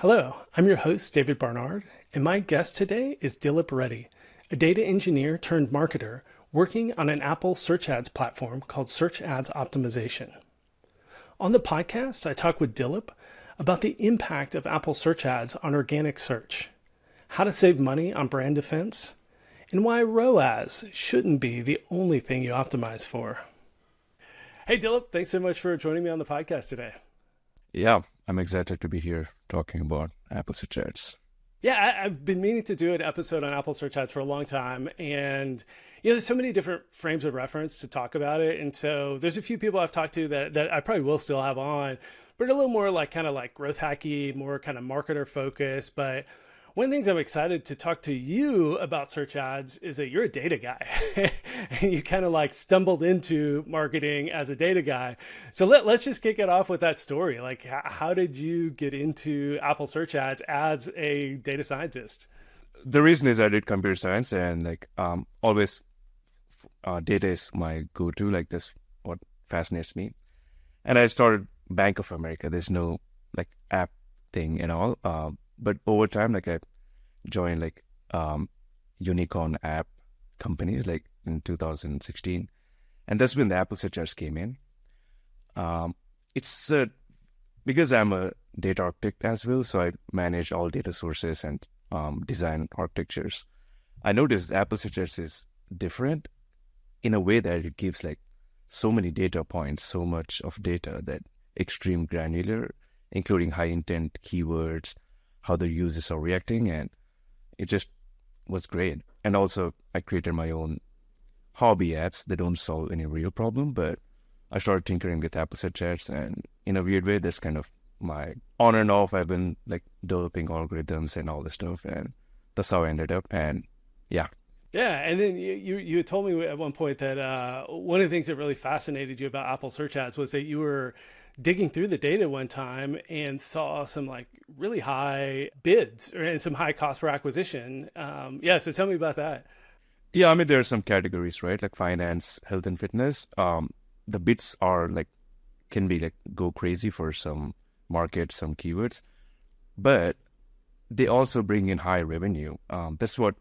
Hello, I'm your host, David Barnard, and my guest today is Dilip Reddy, a data engineer turned marketer working on an Apple search ads platform called Search Ads Optimization. On the podcast, I talk with Dilip about the impact of Apple search ads on organic search, how to save money on brand defense, and why ROAS shouldn't be the only thing you optimize for. Hey, Dilip, thanks so much for joining me on the podcast today. Yeah, I'm excited to be here talking about Apple Search Ads. Yeah, I've been meaning to do an episode on Apple search ads for a long time. And, there's so many different frames of reference to talk about it. And so there's a few people I've talked to that I probably will still have on, but a little more like kind of like growth hacky, more kind of marketer focused. But one of the things I'm excited to talk to you about search ads is that you're a data guy and you kind of like stumbled into marketing as a data guy. So let's just kick it off with that story. Like, how did you get into Apple search ads as a data scientist? The reason is I did computer science and always data is my go-to, like this what fascinates me. And I started Bank of America. There's no like app thing and all. But over time, I joined unicorn app companies in 2016. And that's when the Apple Search Ads came in. It's because I'm a data architect as well, so I manage all data sources and design architectures. I noticed Apple Search Ads is different in a way that it gives so many data points, so much of data that extreme granular, including high intent keywords, how the users are reacting, and it just was great. And also, I created my own hobby apps that don't solve any real problem, but I started tinkering with Apple Search Ads, and in a weird way, that's kind of my on and off. I've been developing algorithms and all this stuff, and that's how I ended up. And yeah. Yeah, and then you had told me at one point that one of the things that really fascinated you about Apple search ads was that you were digging through the data one time and saw some really high bids and some high cost per acquisition. So tell me about that. Yeah, I mean, there are some categories, right? Like finance, health, and fitness. The bids are can be go crazy for some markets, some keywords, but they also bring in high revenue. That's what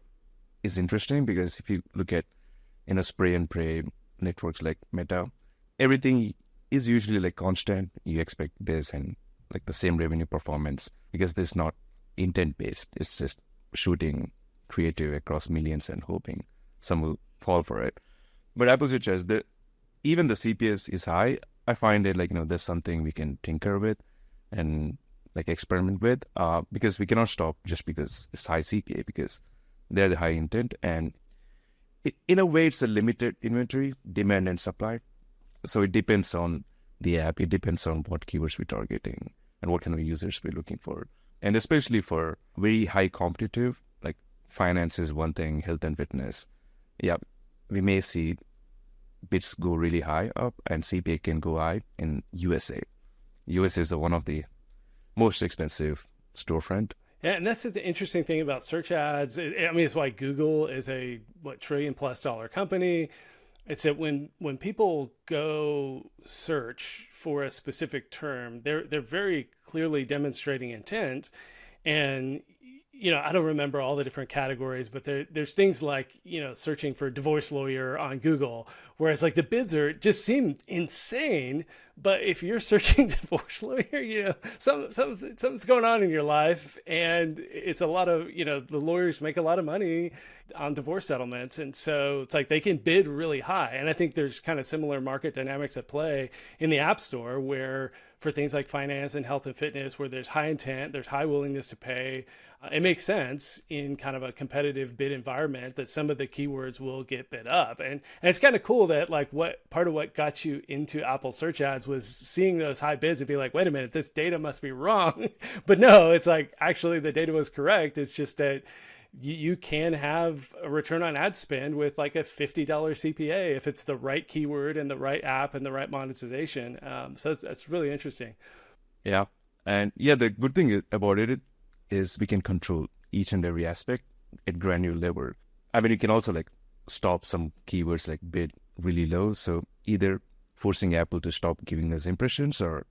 is interesting, because if you look at in a spray and pray networks like Meta, everything is usually constant. You expect this and the same revenue performance because there's not intent based. It's just shooting creative across millions and hoping some will fall for it. But Apple Search Ads, even the CPS is high. I find it there's something we can tinker with and experiment with, because we cannot stop just because it's high CPA, because they're the high intent, and in a way it's a limited inventory, demand and supply. So it depends on the app, it depends on what keywords we're targeting and what kind of users we're looking for. And especially for very high competitive, like finance is one thing, health and fitness. Yeah, we may see bids go really high up and CPA can go high in USA. USA is one of the most expensive storefront. Yeah, and that's just the interesting thing about search ads. I mean, it's why Google is a $1 trillion+ company. It's that when people go search for a specific term, they're very clearly demonstrating intent. And I don't remember all the different categories, but there's things like searching for divorce lawyer on Google, whereas the bids just seem insane. But if you're searching divorce lawyer, something's going on in your life, and it's a lot of the lawyers make a lot of money on divorce settlements, and so it's they can bid really high. And I think there's kind of similar market dynamics at play in the App Store, where for things like finance and health and fitness, where there's high intent, there's high willingness to pay. It makes sense in kind of a competitive bid environment that some of the keywords will get bid up. And it's kind of cool that what part of what got you into Apple search ads was seeing those high bids and be wait a minute, this data must be wrong. But no, it's actually the data was correct. It's just that you can have a return on ad spend with a $50 CPA if it's the right keyword and the right app and the right monetization. So that's really interesting. Yeah. And yeah, the good thing about it is we can control each and every aspect at granular level. I mean, you can also stop some keywords bid really low. So either forcing Apple to stop giving us impressions or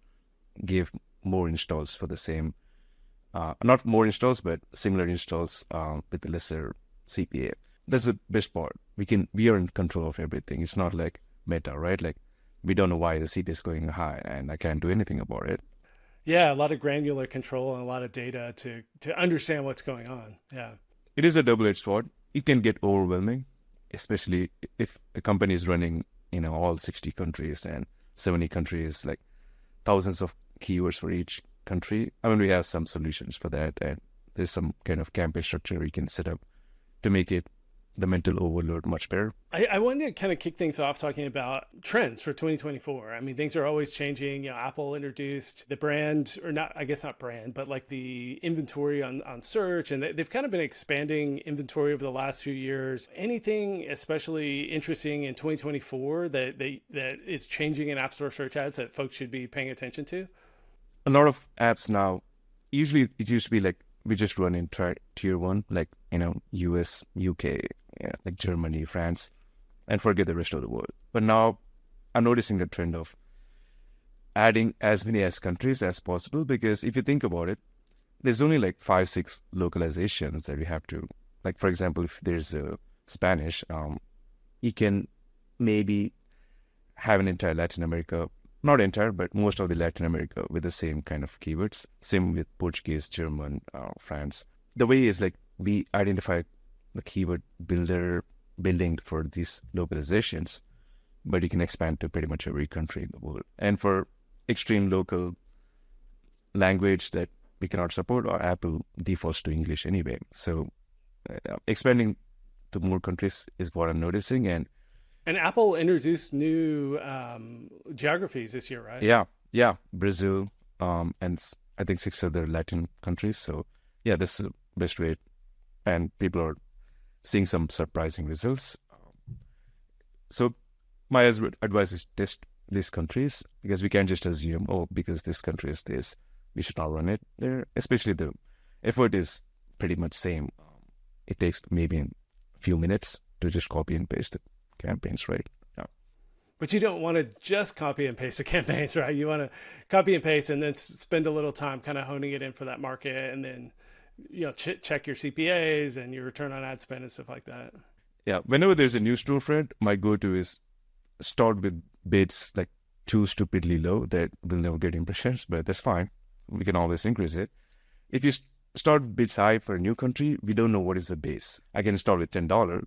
give more installs for the same not more installs, but similar installs with lesser CPA. That's the best part. We are in control of everything. It's not like Meta, right? Like we don't know why the CPA is going high, and I can't do anything about it. Yeah, a lot of granular control and a lot of data to understand what's going on. Yeah. It is a double-edged sword. It can get overwhelming, especially if a company is running, all 60 countries and 70 countries, like thousands of keywords for each country. I mean, we have some solutions for that, and there's some kind of campaign structure you can set up to make it the mental overload much better. I wanted to kind of kick things off talking about trends for 2024. I mean, things are always changing. Apple introduced the brand, or not, I guess not brand, but like the inventory on search. And they've kind of been expanding inventory over the last few years. Anything especially interesting in 2024 that is changing in App Store search ads that folks should be paying attention to? A lot of apps now, usually it used to be like, we just run in tier one, like, US, UK, like Germany, France, and forget the rest of the world. But now I'm noticing the trend of adding as many as countries as possible, because if you think about it, there's only like 5-6 localizations that we have to, like, for example, if there's Spanish, you can maybe have an entire Latin America, not entire, but most of the Latin America with the same kind of keywords. Same with Portuguese, German, France. The way is like we identify the keyword building for these localizations, but you can expand to pretty much every country in the world. And for extreme local language that we cannot support, or Apple defaults to English anyway. So expanding to more countries is what I'm noticing. And Apple introduced new geographies this year, right? Yeah. Brazil, and I think 6 other Latin countries. So yeah, that's the best way. And people are seeing some surprising results. So my advice is test these countries, because we can't just assume, because this country is this, we should not run it there. Especially the effort is pretty much same. It takes maybe a few minutes to just copy and paste the campaigns, right? Yeah. But you don't want to just copy and paste the campaigns, right? You want to copy and paste and then spend a little time kind of honing it in for that market, and then check your CPAs and your return on ad spend and stuff like that. Yeah. Whenever there's a new storefront, my go-to is start with bids like too stupidly low that will never get impressions, but that's fine. We can always increase it. If you start bids high for a new country, we don't know what is the base. I can start with $10.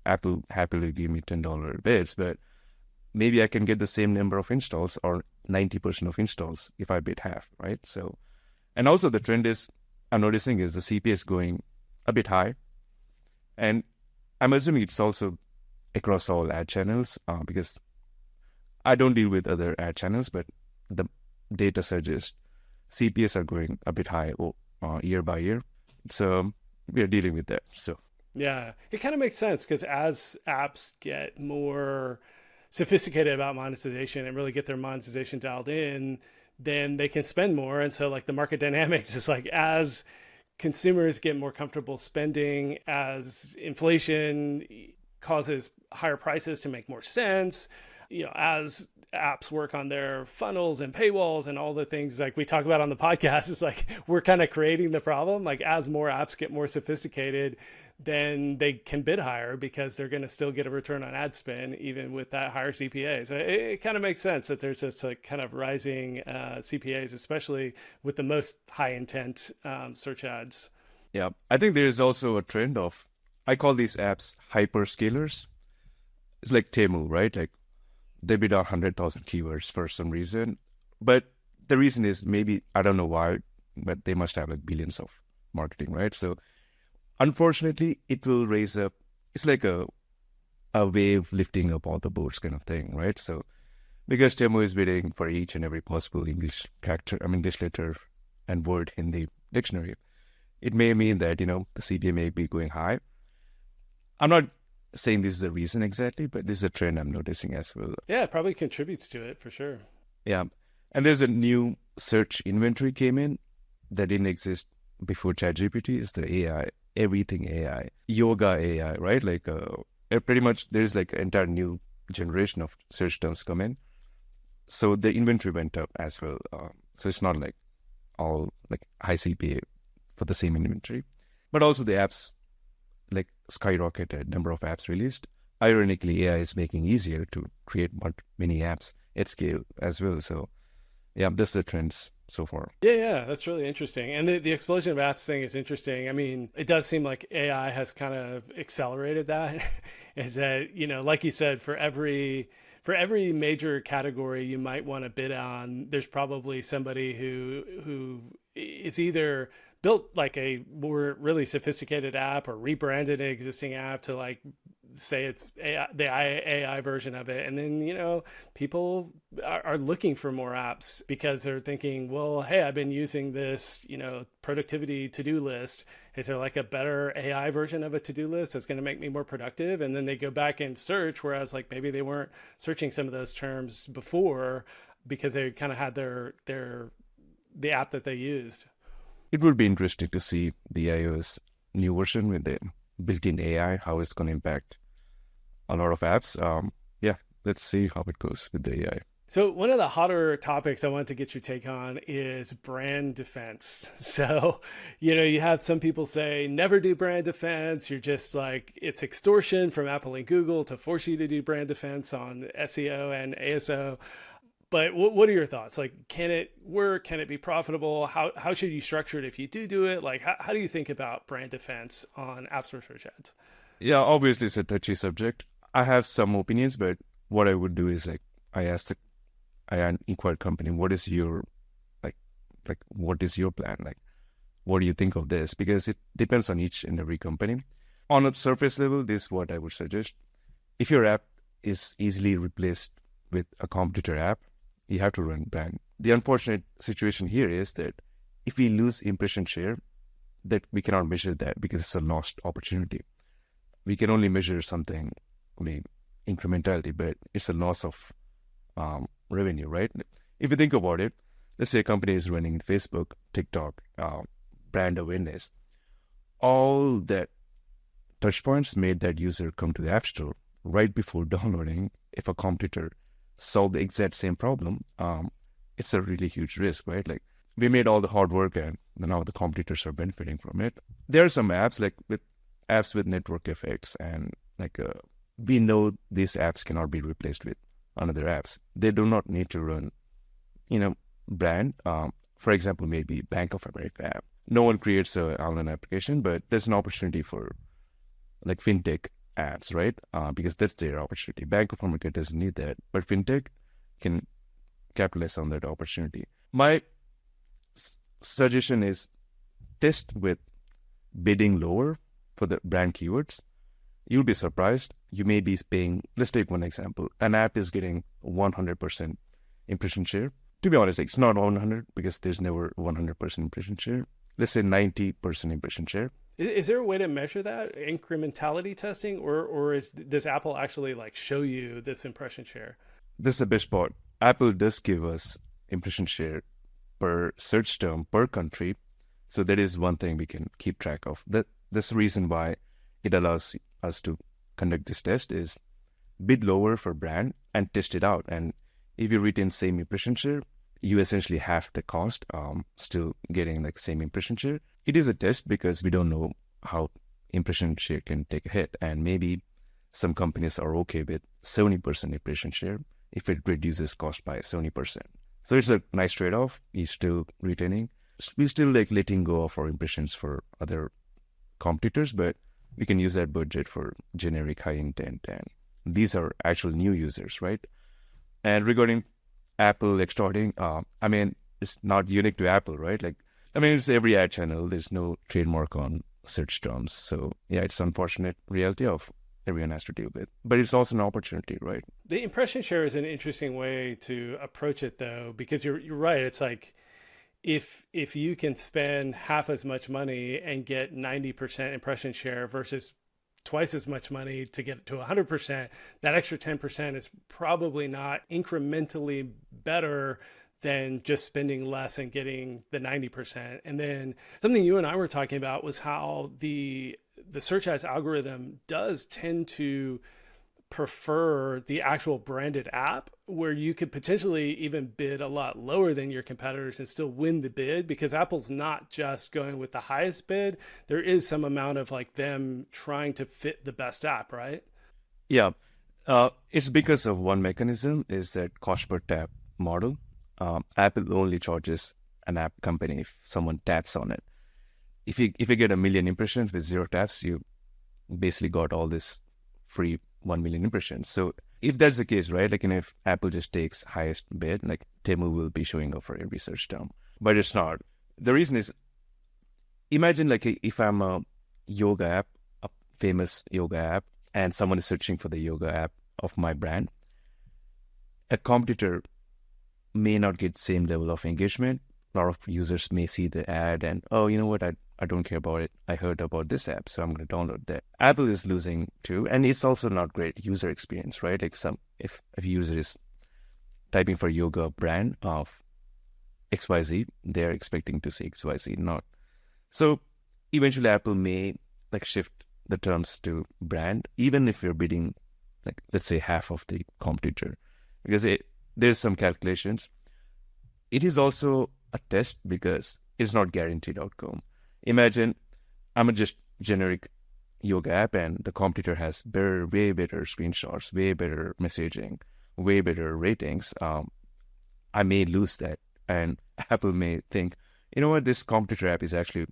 Apple happily give me $10 bids, but maybe I can get the same number of installs or 90% of installs if I bid half, right? So, and also the trend is, I'm noticing is the CPA is going a bit high. And I'm assuming it's also across all ad channels, because I don't deal with other ad channels, but the data suggests CPAs are going a bit high year by year. So we are dealing with that. So yeah, it kind of makes sense, because as apps get more sophisticated about monetization and really get their monetization dialed in, then they can spend more. And so like the market dynamics is like, as consumers get more comfortable spending, as inflation causes higher prices to make more sense, as apps work on their funnels and paywalls and all the things like we talk about on the podcast, it's like we're kind of creating the problem. Like as more apps get more sophisticated, then they can bid higher, because they're going to still get a return on ad spend even with that higher CPA. So it kind of makes sense that there's just like kind of rising CPAs, especially with the most high intent search ads. Yeah, I think there's also a trend of, I call these apps hyperscalers. It's like Temu, right? Like they bid on 100,000 keywords for some reason. But the reason is maybe, I don't know why, but they must have like billions of marketing, right? So unfortunately, it will raise up, it's like a wave lifting up all the boats kind of thing, right? So because Temu is bidding for each and every possible English character, English letter and word in the dictionary, it may mean that, the CPA may be going high. I'm not saying this is the reason exactly, but this is a trend I'm noticing as well. Yeah, it probably contributes to it for sure. Yeah. And there's a new search inventory came in that didn't exist before ChatGPT. Is the AI, everything AI, yoga AI, right? Like pretty much there's like an entire new generation of search terms come in. So the inventory went up as well. So it's not like all like high CPA for the same inventory. But also the apps like skyrocketed, number of apps released. Ironically, AI is making easier to create many apps at scale as well. So yeah, that's the trends so far. Yeah, that's really interesting. And the explosion of apps thing is interesting. I mean, it does seem like AI has kind of accelerated that. Is that, like you said, for every major category you might want to bid on, there's probably somebody who is either built like a more really sophisticated app or rebranded an existing app to like say it's AI, the AI version of it. And then, people are looking for more apps because they're thinking, well, hey, I've been using this, productivity to-do list. Is there like a better AI version of a to-do list that's going to make me more productive? And then they go back and search, whereas like maybe they weren't searching some of those terms before because they kind of had the app that they used. It would be interesting to see the iOS new version with the built-in AI, how it's going to impact a lot of apps. Yeah, let's see how it goes with the AI. So one of the hotter topics I wanted to get your take on is brand defense. So, you have some people say never do brand defense. You're just like, it's extortion from Apple and Google to force you to do brand defense on SEO and ASO. But what are your thoughts? Like, can it work? Can it be profitable? How should you structure it if you do it? Like, how do you think about brand defense on App Store search ads? Yeah, obviously it's a touchy subject. I have some opinions, but what I would do is like, I inquire company, what is your, what is your plan? Like, what do you think of this? Because it depends on each and every company. On a surface level, this is what I would suggest. If your app is easily replaced with a competitor app, you have to run brand. The unfortunate situation here is that if we lose impression share, that we cannot measure that because it's a lost opportunity. We can only measure something, incrementality, but it's a loss of revenue, right? If you think about it, let's say a company is running Facebook, TikTok, brand awareness. All that touch points made that user come to the App Store right before downloading. If a competitor solve the exact same problem, it's a really huge risk, right? Like, we made all the hard work and now the competitors are benefiting from it. There are some apps with network effects and we know these apps cannot be replaced with another apps. They do not need to run, brand. For example, maybe Bank of America app. No one creates an online application, but there's an opportunity for like fintech apps, right? Because that's their opportunity. Bank of America doesn't need that, but fintech can capitalize on that opportunity. My suggestion is test with bidding lower for the brand keywords. You'll be surprised. You may be paying, let's take one example. An app is getting 100% impression share. To be honest, it's not 100 because there's never 100% impression share. Let's say 90% impression share. Is there a way to measure that incrementality testing, or does Apple actually like show you this impression share? This is the best part. Apple does give us impression share per search term per country. So that is one thing we can keep track of. That's the reason why it allows us to conduct this test is bid lower for brand and test it out. And if you retain same impression share, you essentially have the cost, still getting like same impression share. It is a test because we don't know how impression share can take a hit. And maybe some companies are okay with 70% impression share if it reduces cost by 70%. So it's a nice trade-off. You're still retaining. We're still like letting go of our impressions for other competitors, but we can use that budget for generic high intent. And these are actual new users, right? And regarding Apple extorting, it's not unique to Apple, right? It's every ad channel. There's no trademark on search terms. So yeah, it's unfortunate reality of everyone has to deal with, but it's also an opportunity, right? The impression share is an interesting way to approach it though, because you're right. It's like, if you can spend half as much money and get 90% impression share versus twice as much money to get to 100%, that extra 10% is probably not incrementally better than just spending less and getting the 90%. And then something you and I were talking about was how the search ads algorithm does tend to prefer the actual branded app where you could potentially even bid a lot lower than your competitors and still win the bid, because Apple's not just going with the highest bid. There is some amount of like them trying to fit the best app, right? Yeah, it's because of one mechanism is that cost per tap model. Apple only charges an app company if someone taps on it. If you get 1 million impressions with 0 taps, you basically got all this free 1 million impressions. So if that's the case, right? Like, if Apple just takes highest bid, like Temu will be showing up for every search term, but it's not. The reason is, imagine like if I'm a yoga app, a famous yoga app, and someone is searching for the yoga app of my brand, a competitor may not get same level of engagement. A lot of users may see the ad and, oh, you know what, I don't care about it. I heard about this app, so I'm going to download that. Apple is losing too, and it's also not great user experience, right? Like if a user is typing for yoga brand of XYZ, they're expecting to see XYZ, not. So eventually Apple may like shift the terms to brand, even if you're bidding like, let's say, half of the competitor, because there's some calculations. It is also a test because it's not guaranteed outcome. Imagine I'm a just generic yoga app and the competitor has way better screenshots, way better messaging, way better ratings. I may lose that, and Apple may think, you know what, this competitor app is actually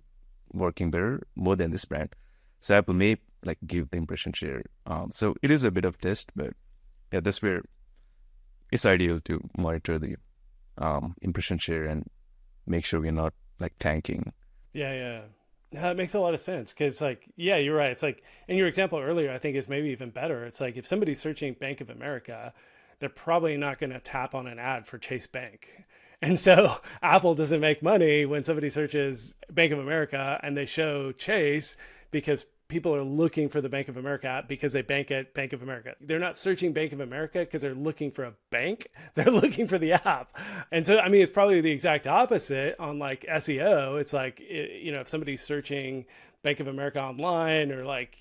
working better, more than this brand. So Apple may like give the impression share. So it is a bit of test, but yeah, that's where it's ideal to monitor the impression share and make sure we're not like tanking. Yeah, yeah. That makes a lot of sense because, like, yeah, you're right. It's like, in your example earlier, I think is maybe even better. It's like if somebody's searching Bank of America, they're probably not going to tap on an ad for Chase Bank. And so Apple doesn't make money when somebody searches Bank of America and they show Chase, because people are looking for the Bank of America app because they bank at Bank of America. They're not searching Bank of America because they're looking for a bank. They're looking for the app. And so, I mean, it's probably the exact opposite on like SEO. It's like, if somebody's searching Bank of America online or like,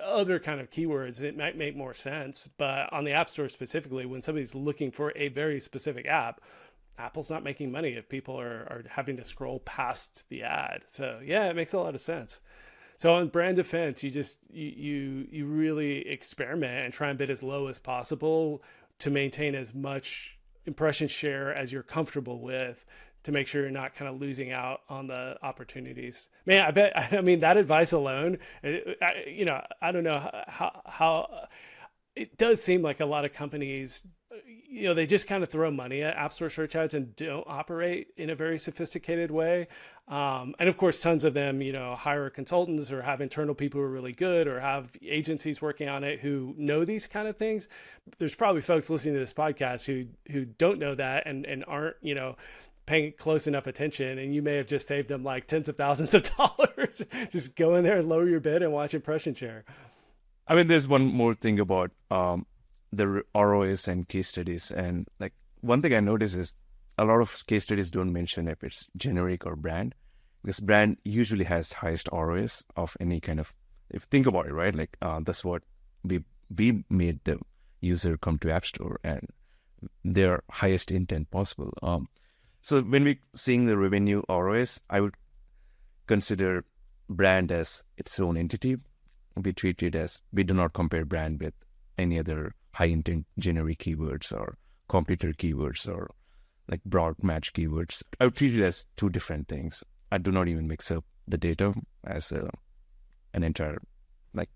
other kind of keywords, it might make more sense. But on the App Store specifically, when somebody's looking for a very specific app, Apple's not making money if people are having to scroll past the ad. So yeah, it makes a lot of sense. So on brand defense, you really experiment and try and bid as low as possible to maintain as much impression share as you're comfortable with, to make sure you're not kind of losing out on the opportunities. Man, I mean, that advice alone, I don't know how it does seem like a lot of companies, they just kind of throw money at App Store search ads and don't operate in a very sophisticated way. And of course, tons of them, hire consultants or have internal people who are really good or have agencies working on it who know these kind of things. There's probably folks listening to this podcast who don't know that and aren't, paying close enough attention. And you may have just saved them like tens of thousands of dollars. Just go in there and lower your bid and watch impression share. I mean, there's one more thing about the ROAS and case studies. And like one thing I notice is a lot of case studies don't mention if it's generic or brand. Because brand usually has highest ROAS of any kind of, if you think about it, right? Like that's what we made the user come to App Store and their highest intent possible. So when we seeing the revenue ROAS, I would consider brand as its own entity. We treat it as, we do not compare brand with any other high intent generic keywords or competitor keywords or like broad match keywords. I would treat it as two different things. I do not even mix up the data as an entire like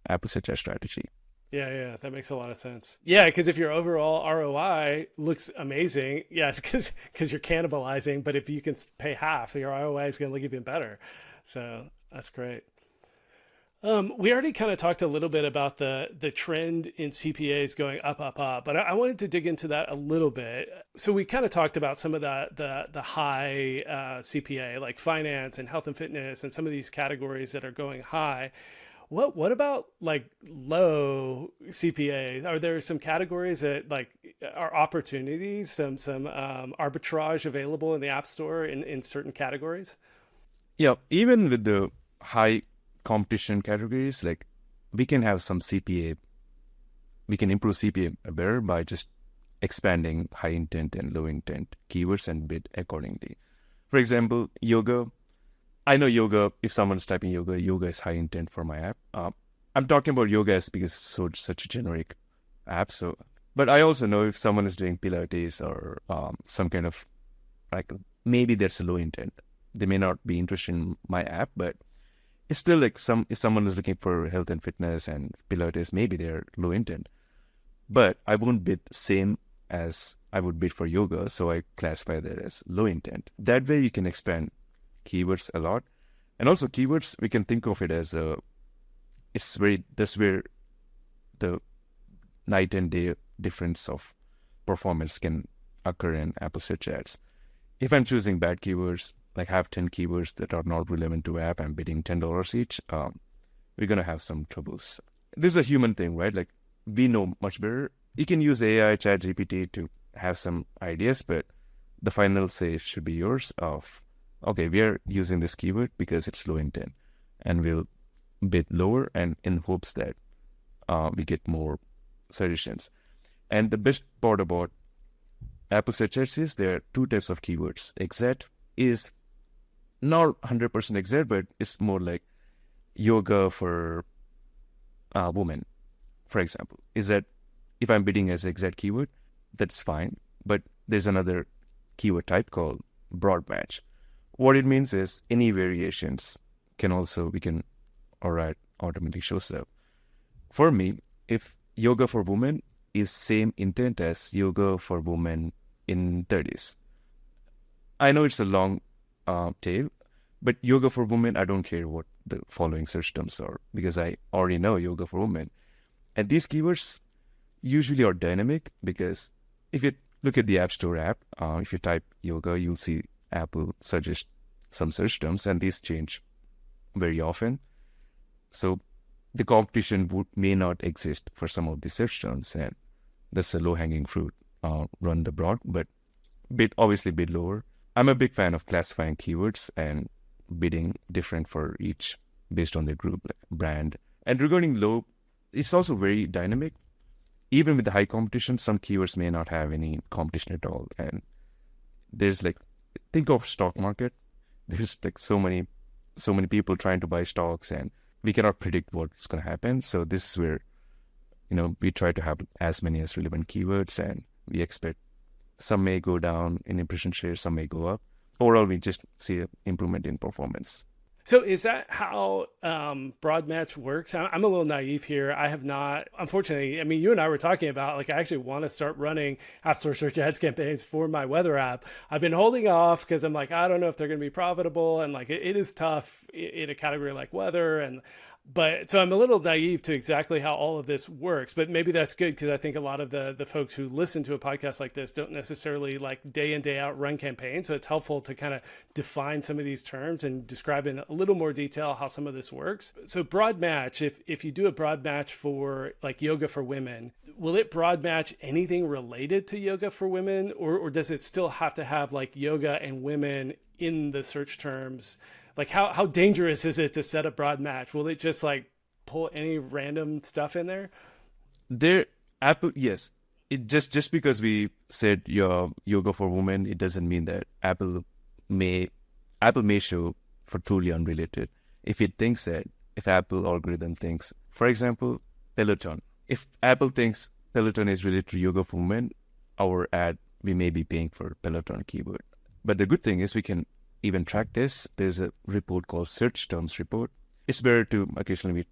Apple search ad strategy. Yeah, that makes a lot of sense. Yeah, because if your overall ROI looks amazing, yes, because you're cannibalizing, but if you can pay half, your ROI is going to look even better. So that's great. We already kind of talked a little bit about the trend in CPAs going up, but I wanted to dig into that a little bit. So we kind of talked about some of the high CPA, like finance and health and fitness, and some of these categories that are going high. What about like low CPAs? Are there some categories that like are opportunities, some arbitrage available in the App Store in certain categories? Yeah, even with the high competition categories, like we can have some CPA we can improve CPA better by just expanding high intent and low intent keywords and bid accordingly. For example, yoga. I know yoga, if someone's typing yoga, yoga is high intent for my app. I'm talking about yoga as because it's such a generic app. So, but I also know if someone is doing Pilates or some kind of, like, maybe that's a low intent. They may not be interested in my app, but it's still like if someone is looking for health and fitness and Pilates, maybe they're low intent. But I won't bid the same as I would bid for yoga, so I classify that as low intent. That way you can expand keywords a lot. And also keywords, we can think of it as that's where the night and day difference of performance can occur in Apple search ads. If I'm choosing bad keywords, like have 10 keywords that are not relevant to app, I'm bidding $10 each, we're going to have some troubles. This is a human thing, right? Like, we know much better. You can use AI, chat GPT to have some ideas, but the final say should be yours of, okay, we are using this keyword because it's low intent, and we'll bid lower and in hopes that we get more suggestions. And the best part about Apple search ads is there are two types of keywords. Exact is not 100% exact, but it's more like yoga for women, for example. Is that if I'm bidding as exact keyword, that's fine. But there's another keyword type called broad match. What it means is any variations automatically shows up. For me, if yoga for women is same intent as yoga for women in 30s. I know it's a long tail, but yoga for women, I don't care what the following search terms are because I already know yoga for women. And these keywords usually are dynamic because if you look at the App Store app, if you type yoga, you'll see Apple suggest some search terms, and these change very often. So the competition may not exist for some of the search terms, and that's a low-hanging fruit. Run the broad, but obviously bid lower. I'm a big fan of classifying keywords and bidding different for each based on the group, like brand. And regarding low, it's also very dynamic. Even with the high competition, some keywords may not have any competition at all. And there's like, think of stock market. There's like so many people trying to buy stocks, and we cannot predict what's going to happen. So this is where, we try to have as many as relevant keywords, and we expect some may go down in impression share, some may go up. Overall, we just see an improvement in performance. So is that how broad match works? I'm a little naive here. I have not, unfortunately, I mean, you and I were talking about, like, I actually want to start running App Store search ads campaigns for my weather app. I've been holding off because I'm like, I don't know if they're going to be profitable. And like, it is tough in a category like weather. But so I'm a little naive to exactly how all of this works, but maybe that's good because I think a lot of the folks who listen to a podcast like this don't necessarily like day in, day out run campaigns. So it's helpful to kind of define some of these terms and describe in a little more detail how some of this works. So broad match, if you do a broad match for like yoga for women, will it broad match anything related to yoga for women, or does it still have to have like yoga and women in the search terms? Like how dangerous is it to set a broad match? Will it just like pull any random stuff in there? Apple, yes. It just because we said yoga for women, it doesn't mean that Apple may show for truly unrelated. If Apple algorithm thinks, for example, Peloton. If Apple thinks Peloton is related to yoga for women, our ad, we may be paying for Peloton keyword. But the good thing is we can even track this. There's a report called Search Terms Report. It's better to occasionally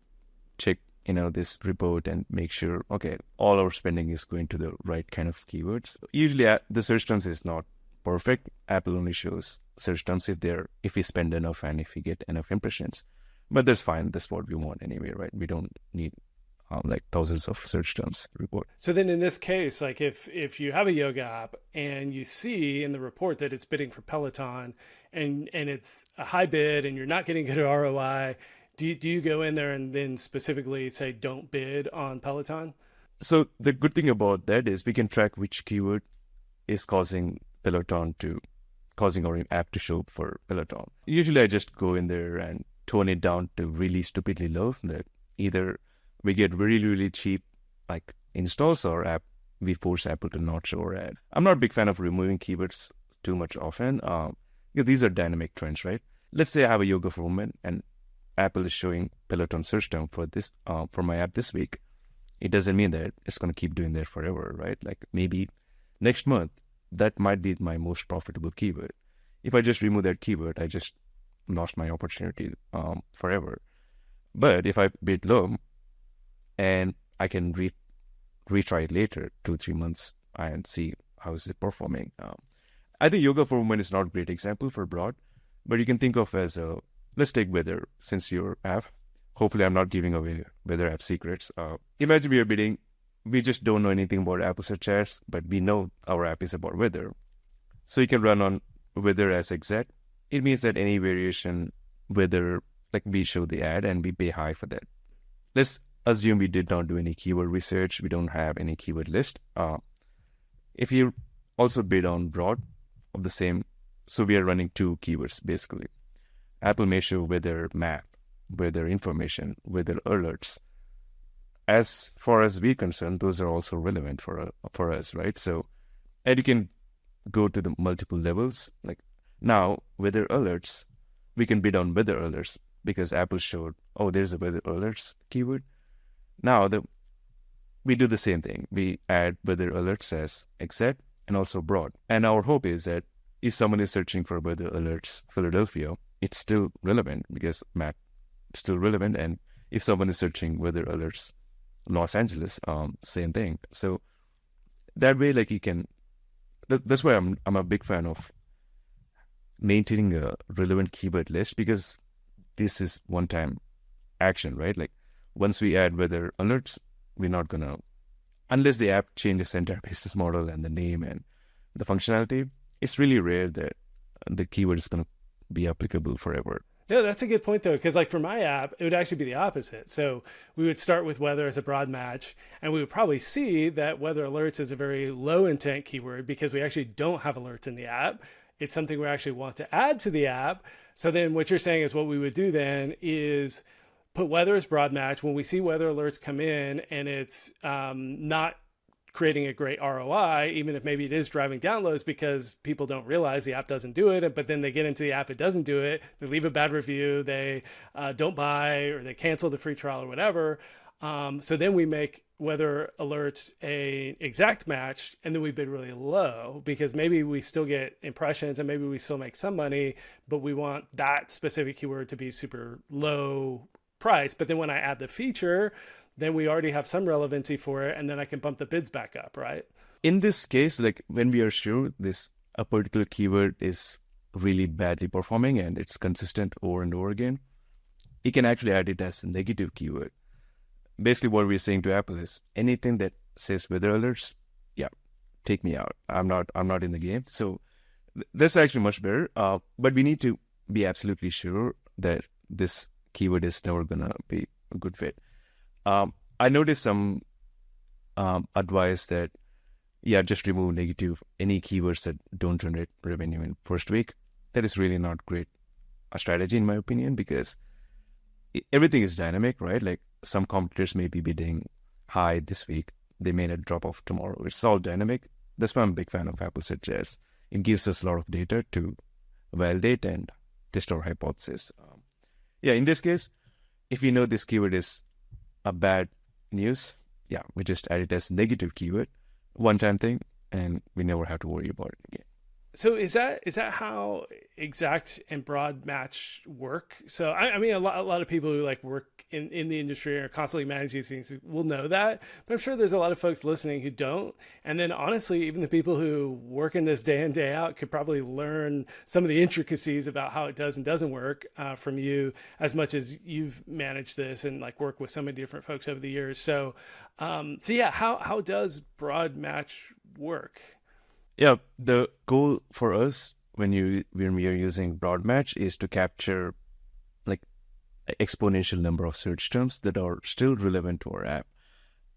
check, this report and make sure, okay, all our spending is going to the right kind of keywords. Usually the search terms is not perfect. Apple only shows search terms if we spend enough and if we get enough impressions. But that's fine. That's what we want anyway, right? We don't need like thousands of search terms report. So then in this case, like if you have a yoga app and you see in the report that it's bidding for Peloton and it's a high bid and you're not getting good ROI, do you go in there and then specifically say don't bid on Peloton? So the good thing about that is we can track which keyword is causing our app to show for Peloton. Usually I just go in there and tone it down to really stupidly low, that either we get really, really cheap, like installs our app, we force Apple to not show our ad. I'm not a big fan of removing keywords too much often. These are dynamic trends, right? Let's say I have a yoga for women and Apple is showing Peloton search term for this for my app this week. It doesn't mean that it's going to keep doing that forever, right? Like maybe next month, that might be my most profitable keyword. If I just remove that keyword, I just lost my opportunity forever. But if I bid low and I can retry it later, 2-3 months, and see how is it performing. I think yoga for women is not a great example for broad, but you can think of as let's take weather since your app. Hopefully, I'm not giving away weather app secrets. Imagine we are bidding. We just don't know anything about Apple search ads, but we know our app is about weather. So you can run on weather as exact. It means that any variation, weather, like we show the ad and we pay high for that. Let's assume we did not do any keyword research. We don't have any keyword list. If you also bid on broad of the same, so we are running 2 keywords basically. Apple may show weather map, weather information, weather alerts. As far as we're concerned, those are also relevant for us, right? So, and you can go to the multiple levels. Like now, weather alerts, we can bid on weather alerts because Apple showed, oh, there's a weather alerts keyword. Now, we do the same thing. We add weather alerts as exact and also broad. And our hope is that if someone is searching for weather alerts Philadelphia, it's still relevant because map is still relevant. And if someone is searching weather alerts Los Angeles, same thing. So that way, like you can, that's why I'm a big fan of maintaining a relevant keyword list, because this is one-time action, right? Like once we add weather alerts, we're not gonna, unless the app changes the entire business model and the name and the functionality, it's really rare that the keyword is gonna be applicable forever. Yeah, that's a good point though, because like for my app, it would actually be the opposite. So we would start with weather as a broad match, and we would probably see that weather alerts is a very low intent keyword because we actually don't have alerts in the app. It's something we actually want to add to the app. So then what you're saying is what we would do then is put weather as broad match. When we see weather alerts come in and it's not creating a great ROI, even if maybe it is driving downloads because people don't realize the app doesn't do it, but then they get into the app, it doesn't do it, they leave a bad review, they don't buy, or they cancel the free trial or whatever. So then we make weather alerts a exact match, and then we bid really low because maybe we still get impressions and maybe we still make some money, but we want that specific keyword to be super low price. But then when I add the feature, then we already have some relevancy for it, and then I can bump the bids back up, right? In this case, like when we are sure a particular keyword is really badly performing and it's consistent over and over again, you can actually add it as a negative keyword. Basically, what we're saying to Apple is anything that says weather alerts, yeah, take me out. I'm not in the game. So that's actually much better. But we need to be absolutely sure that this keyword is never gonna be a good fit. I noticed some advice that, just remove any keywords that don't generate revenue in first week. That is really not great a strategy in my opinion, because everything is dynamic, right? Like some competitors may be bidding high this week. They may not drop off tomorrow. It's all dynamic. That's why I'm a big fan of Apple Search Ads. It gives us a lot of data to validate and test our hypothesis. In this case, if we know this keyword is a bad news, we just add it as negative keyword, one-time thing, and we never have to worry about it again. So is that how exact and broad match work? So I mean, a lot of people who like work in the industry or constantly manage these things will know that, but I'm sure there's a lot of folks listening who don't. And then honestly, even the people who work in this day in, day out could probably learn some of the intricacies about how it does and doesn't work from you, as much as you've managed this and like worked with so many different folks over the years. So how does broad match work? Yeah, the goal for us when we are using broad match is to capture like exponential number of search terms that are still relevant to our app.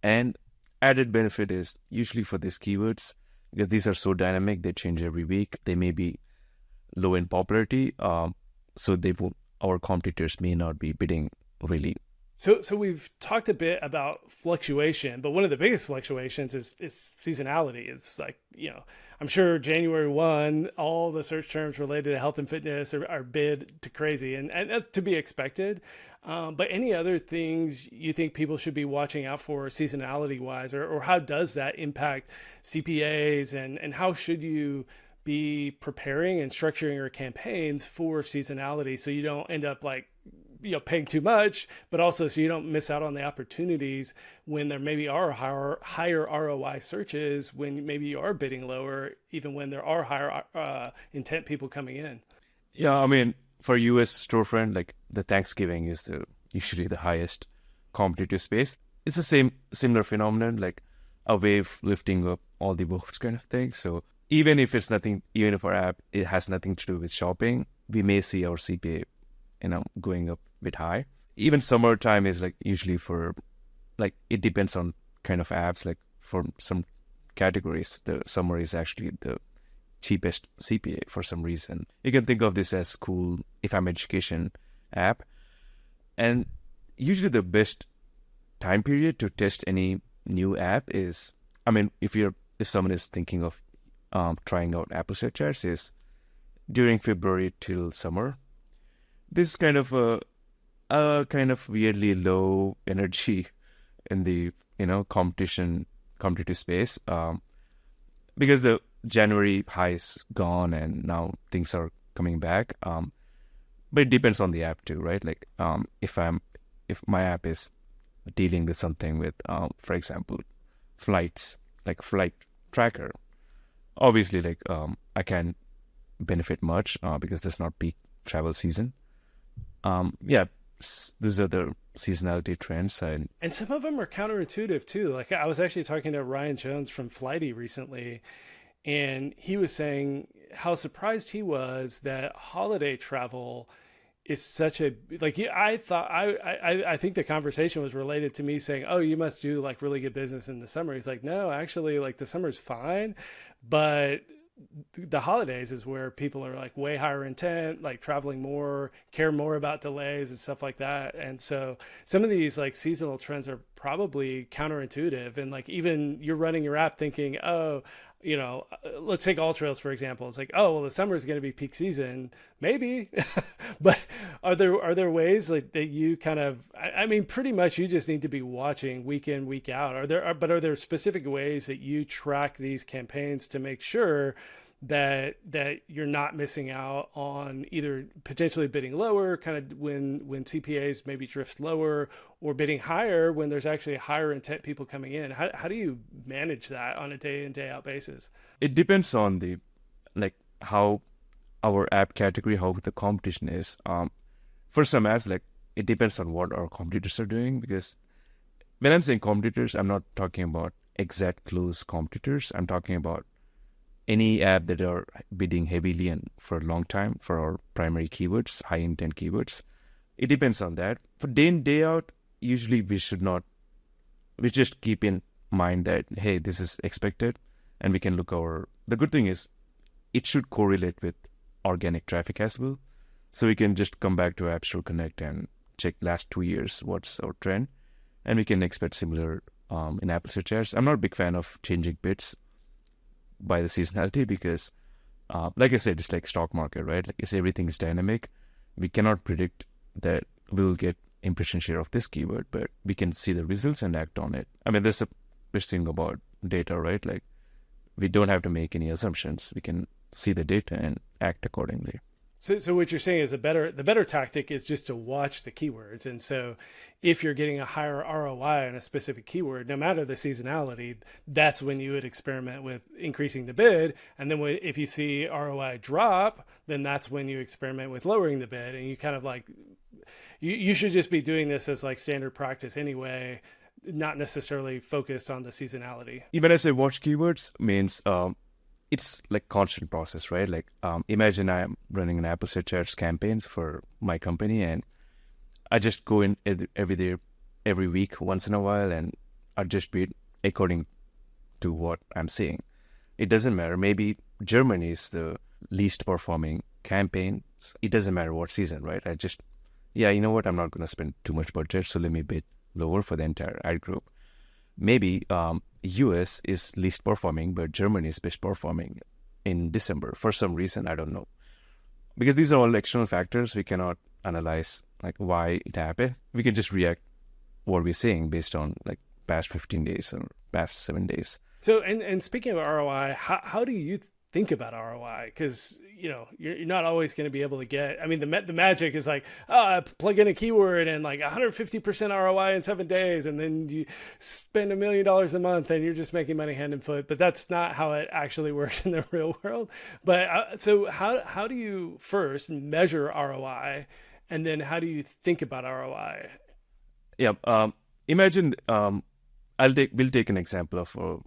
And added benefit is usually for these keywords, because these are so dynamic, they change every week. They may be low in popularity, so our competitors may not be bidding really So we've talked a bit about fluctuation, but one of the biggest fluctuations is seasonality. It's like, I'm sure January 1, all the search terms related to health and fitness are bid to crazy, and that's to be expected. But any other things you think people should be watching out for seasonality wise, or how does that impact CPAs, and how should you be preparing and structuring your campaigns for seasonality so you don't end up like paying too much, but also so you don't miss out on the opportunities when there maybe are higher ROI searches, when maybe you are bidding lower, even when there are higher intent people coming in. Yeah, I mean, for US storefront, like the Thanksgiving is usually the highest competitive space. It's the similar phenomenon, like a wave lifting up all the boats kind of thing. So even if our app, it has nothing to do with shopping, we may see our CPA, going up a bit high. Even summertime is like usually for, like, it depends on kind of apps. Like for some categories, the summer is actually the cheapest CPA for some reason. You can think of this as cool if I'm education app. And usually the best time period to test any new app is, I mean, if someone is thinking of trying out Apple Search Ads, is during February till summer. This is kind of a kind of weirdly low energy in the competitive space, because the January high is gone and now things are coming back. But it depends on the app too, right? Like if my app is dealing with something with, for example, flights, like flight tracker, obviously like I can't benefit much because there's not peak travel season. Those are the seasonality trends, and some of them are counterintuitive too. Like I was actually talking to Ryan Jones from Flighty recently, and he was saying how surprised he was that holiday travel is such a, like, I thought I think the conversation was related to me saying, oh, you must do like really good business in the summer. He's like, no, actually, like the summer's fine, but the holidays is where people are like way higher intent, like traveling more, care more about delays and stuff like that. And so some of these like seasonal trends are probably counterintuitive. And like, even you're running your app thinking, oh, let's take All Trails, for example. It's like, oh, well, the summer is going to be peak season, maybe. But are there ways like that you kind of, I mean, pretty much you just need to be watching week in, week out. Are there specific ways that you track these campaigns to make sure that you're not missing out on either potentially bidding lower, kind of when CPAs maybe drift lower, or bidding higher when there's actually higher intent people coming in? How do you manage that on a day in, day out basis? it depends on the, like, how our app category, how the competition is. For some apps, like, it depends on what our competitors are doing, because when I'm saying competitors, I'm not talking about exact close competitors. I'm talking about any app that are bidding heavily and for a long time for our primary keywords, high intent keywords. It depends on that. For day in, day out, usually we just keep in mind that, hey, this is expected, and we can look the good thing is it should correlate with organic traffic as well. So we can just come back to App Store Connect and check last 2 years, what's our trend, and we can expect similar in Apple Search Ads. I'm not a big fan of changing bits by the seasonality because, like I said, it's like stock market, right? Like, everything is dynamic. We cannot predict that we'll get impression share of this keyword, but we can see the results and act on it. I mean, that's the best thing about data, right? Like, we don't have to make any assumptions. We can see the data and act accordingly. So what you're saying is the better tactic is just to watch the keywords. And so if you're getting a higher ROI on a specific keyword, no matter the seasonality, that's when you would experiment with increasing the bid. And then if you see ROI drop, then that's when you experiment with lowering the bid. And you kind of like, you should just be doing this as like standard practice anyway, not necessarily focused on the seasonality. Even as I watch keywords means, it's like constant process, right? Like, imagine I'm running an Apple Search Ads campaigns for my company, and I just go in every week, once in a while, and adjust bid according to what I'm seeing. It doesn't matter. Maybe Germany is the least performing campaign. It doesn't matter what season, right? I just yeah, you know what, I'm not going to spend too much budget, so let me bid lower for the entire ad group. Maybe US is least performing, but Germany is best performing in December for some reason. I don't know. Because these are all external factors. We cannot analyze like why it happened. We can just react what we're seeing based on like past 15 days or past 7 days. So, and speaking of ROI, how do you think about ROI? Because you're not always going to be able to get. I mean, the magic is like, oh, I plug in a keyword and like 150% ROI in 7 days, and then you spend $1 million a month, and you're just making money hand and foot. But that's not how it actually works in the real world. But so how do you first measure ROI, and then how do you think about ROI? Yeah. Imagine we'll take an example of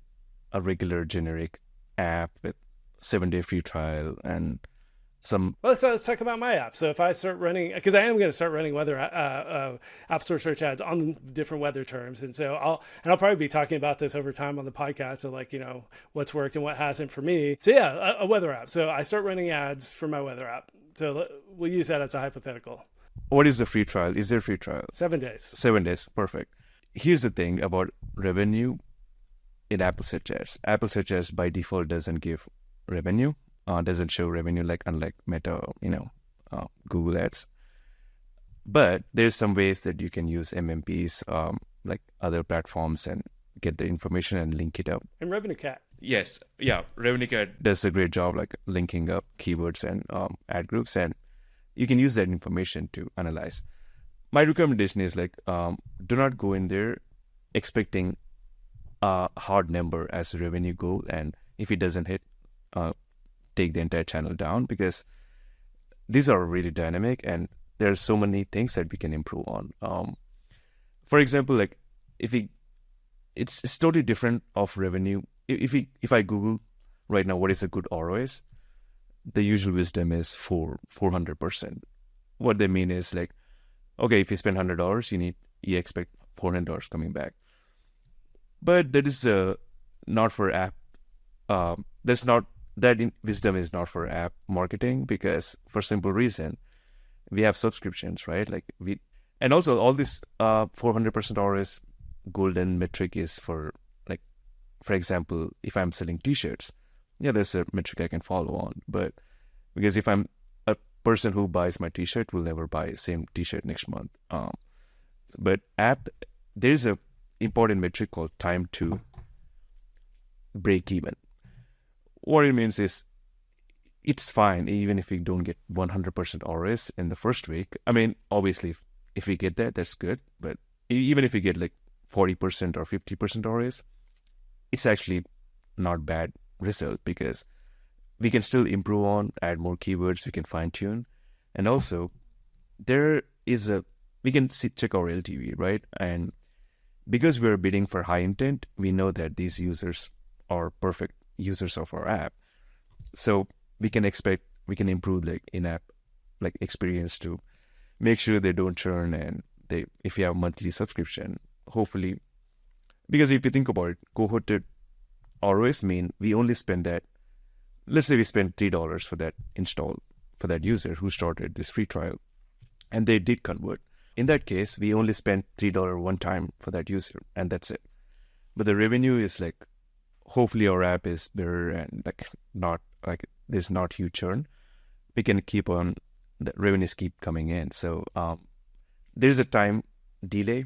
a regular generic app with 7-day free trial and some. Well, let's talk about my app. So if I start running, because I am going to start running weather app store search ads on different weather terms, and so I'll probably be talking about this over time on the podcast of like what's worked and what hasn't for me. So yeah, a weather app. So I start running ads for my weather app. So we'll use that as a hypothetical. What is the free trial? Is there a free trial? 7 days. 7 days. Perfect. Here's the thing about revenue in Apple Search Ads. Apple Search Ads by default doesn't give revenue, doesn't show revenue unlike Meta, Google Ads. But there's some ways that you can use MMPs, like other platforms, and get the information and link it up. And Revenue Cat. Yes, yeah, Revenue Cat does a great job like linking up keywords and ad groups, and you can use that information to analyze. My recommendation is like, do not go in there expecting a hard number as a revenue goal, and if it doesn't hit, take the entire channel down, because these are really dynamic and there are so many things that we can improve on. For example, like it's totally different of revenue. If I Google right now what is a good ROAS, the usual wisdom is 400%. What they mean is like, okay, if you spend $100, you expect $400 coming back. But that is not for app. Wisdom is not for app marketing, because for simple reason, we have subscriptions, right? And also all this 400% ROAS golden metric is for like, for example, if I'm selling t-shirts, yeah, there's a metric I can follow on. But because if I'm a person who buys my t-shirt will never buy the same t-shirt next month. But there's a important metric called time to break even. What it means is it's fine even if we don't get 100% ROAS in the first week. I mean, obviously, if we get that, that's good. But even if we get like 40% or 50% ROAS, it's actually not bad result, because we can still improve on, add more keywords, we can fine tune. And also we can check our LTV, right? And because we're bidding for high intent, we know that these users are perfect users of our app. So we can improve like in-app like experience to make sure they don't churn, and if you have monthly subscription, hopefully, because if you think about it, cohorted ROAS mean we only spend that. Let's say we spend $3 for that install for that user who started this free trial, and they did convert. In that case, we only spent $3 one time for that user, and that's it. But the revenue is like, hopefully our app is better and like not like there's not huge churn. We can keep on, the revenues keep coming in. So there's a time delay.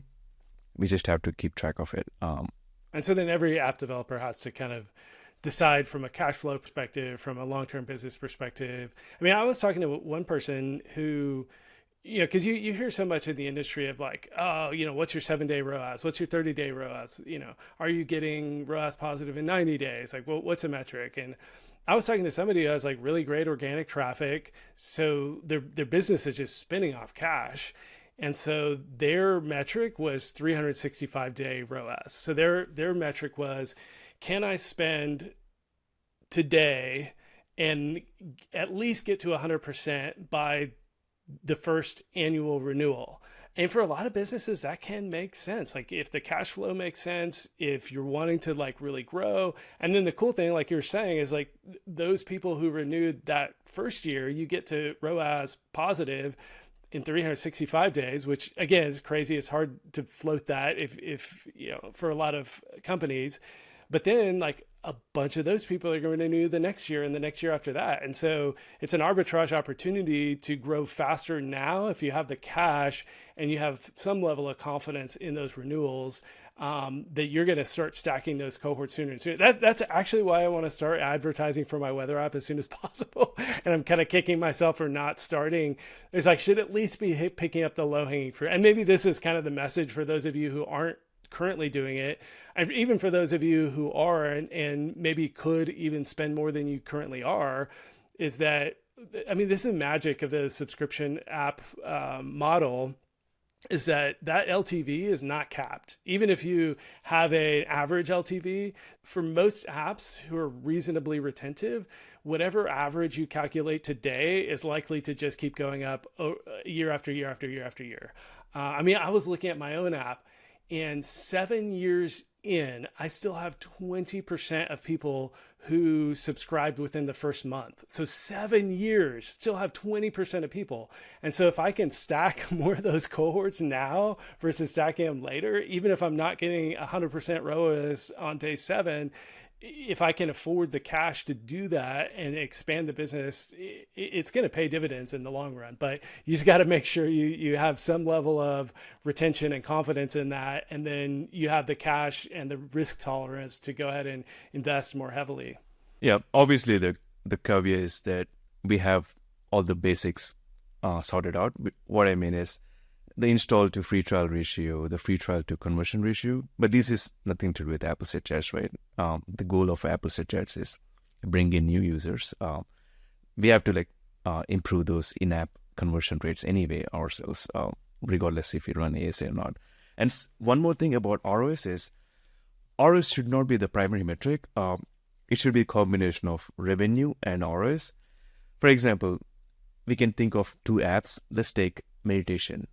We just have to keep track of it. And so then every app developer has to kind of decide from a cash flow perspective, from a long-term business perspective. I mean, I was talking to one person who, because you hear so much in the industry of like, oh, what's your 7-day ROAS? What's your 30-day ROAS? Are you getting ROAS positive in 90 days? Like, well, what's a metric? And I was talking to somebody who has like really great organic traffic. So their business is just spinning off cash. And so their metric was 365-day ROAS. So their metric was, can I spend today and at least get to 100% by the first annual renewal? And for a lot of businesses, that can make sense. Like if the cash flow makes sense, if you're wanting to like really grow. And then the cool thing, like you're saying, is like those people who renewed that first year, you get to ROAS positive in 365 days, which again is crazy. It's hard to float that if for a lot of companies, but then like a bunch of those people are going to renew the next year and the next year after that. And so it's an arbitrage opportunity to grow faster now if you have the cash and you have some level of confidence in those renewals, that you're going to start stacking those cohorts sooner and sooner. That's actually why I want to start advertising for my weather app as soon as possible. And I'm kind of kicking myself for not starting. It's like, should at least be picking up the low hanging fruit. And maybe this is kind of the message for those of you who aren't currently doing it, and even for those of you who are and maybe could even spend more than you currently are, is that, I mean, this is magic of the subscription app model, is that LTV is not capped. Even if you have an average LTV, for most apps who are reasonably retentive, whatever average you calculate today is likely to just keep going up year after year after year after year. I mean, I was looking at my own app, and 7 years in, I still have 20% of people who subscribed within the first month. So 7 years, still have 20% of people. And so if I can stack more of those cohorts now versus stacking them later, even if I'm not getting 100% ROAS on day 7, if I can afford the cash to do that and expand the business, it's going to pay dividends in the long run. But you just got to make sure you have some level of retention and confidence in that. And then you have the cash and the risk tolerance to go ahead and invest more heavily. Yeah, obviously the caveat is that we have all the basics sorted out. What I mean is the install to free trial ratio, the free trial to conversion ratio. But this is nothing to do with Apple Set Chats, right? The goal of Apple Set Chats is bring in new users. We have to improve those in-app conversion rates anyway ourselves, regardless if we run ASA or not. And one more thing about ROS is ROS should not be the primary metric. It should be a combination of revenue and ROS. For example, we can think of two apps. Let's take meditation.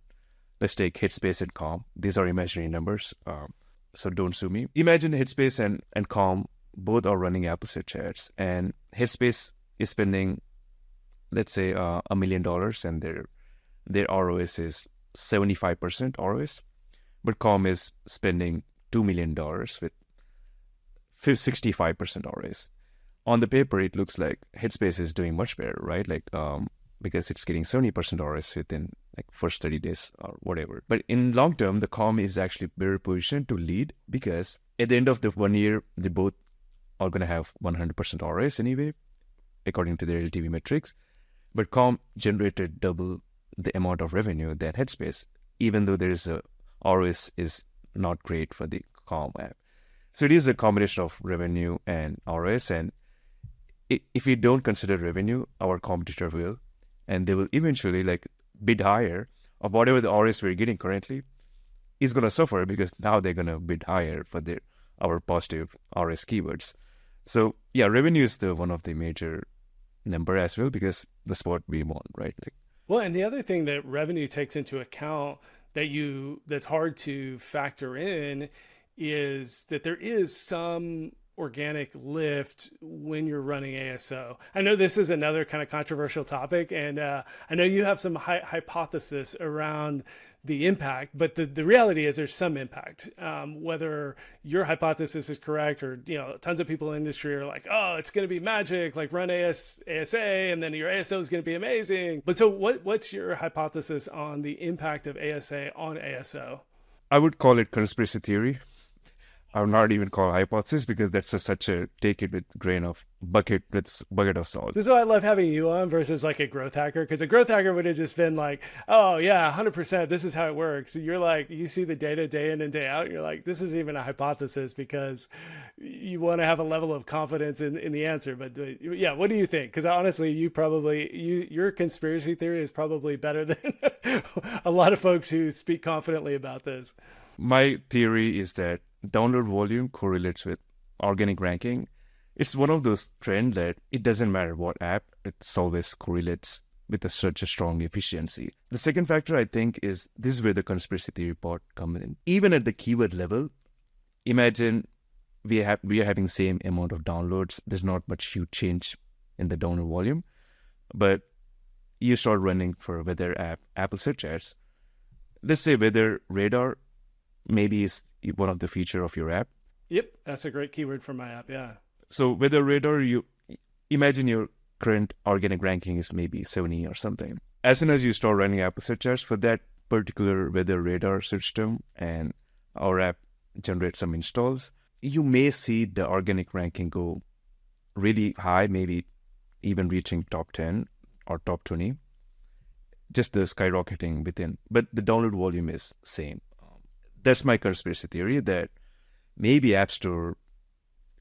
Let's take Headspace and Calm. These are imaginary numbers, so don't sue me. Imagine Headspace and Calm both are running Apple Set Chats, and Headspace is spending, let's say, $1 million, and their ROS is 75% ROS, but Calm is spending $2 million with 65% ROS. On the paper, it looks like Headspace is doing much better, right? Because it's getting 70% ROS within first 30 days or whatever. But in long term, the Calm is actually better positioned to lead, because at the end of the 1 year, they both are going to have 100% ROS anyway, according to their LTV metrics. But Calm generated double the amount of revenue than Headspace, even though there is a ROS is not great for the Calm app. So it is a combination of revenue and ROS. And if we don't consider revenue, our competitor will, and they will eventually bid higher of whatever the ROS we're getting currently is going to suffer, because now they're going to bid higher for our positive ROS keywords. So yeah, revenue is one of the major number as well, because that's what we want, right? Well, and the other thing that revenue takes into account that's hard to factor in is that there is some organic lift when you're running ASO. I know this is another kind of controversial topic, and I know you have some hypothesis around the impact, but the reality is there's some impact. Whether your hypothesis is correct, or tons of people in the industry are like, oh, it's going to be magic, run ASA, and then your ASO is going to be amazing. But so what's your hypothesis on the impact of ASA on ASO? I would call it conspiracy theory. I would not even call it hypothesis, because that's such a take it with bucket of salt. This is why I love having you on versus a growth hacker, because a growth hacker would have just been like, oh yeah, 100%, this is how it works. You're you see the data day in and day out, and you're like, this isn't even a hypothesis, because you want to have a level of confidence in the answer. But yeah, what do you think? Because honestly, your conspiracy theory is probably better than a lot of folks who speak confidently about this. My theory is that download volume correlates with organic ranking. It's one of those trends that it doesn't matter what app, it always correlates with such a strong efficiency. The second factor, I think, is this is where the conspiracy theory part comes in. Even at the keyword level, imagine we are having same amount of downloads. There's not much huge change in the download volume, but you start running for weather app, Apple search ads. Let's say weather radar maybe is one of the feature of your app. Yep, that's a great keyword for my app. Yeah. So weather radar, you imagine your current organic ranking is maybe 70 or something. As soon as you start running Apple search ads for that particular weather radar search term and our app generates some installs, you may see the organic ranking go really high, maybe even reaching top 10 or top 20, just the skyrocketing within. But the download volume is same. That's my conspiracy theory, that maybe App Store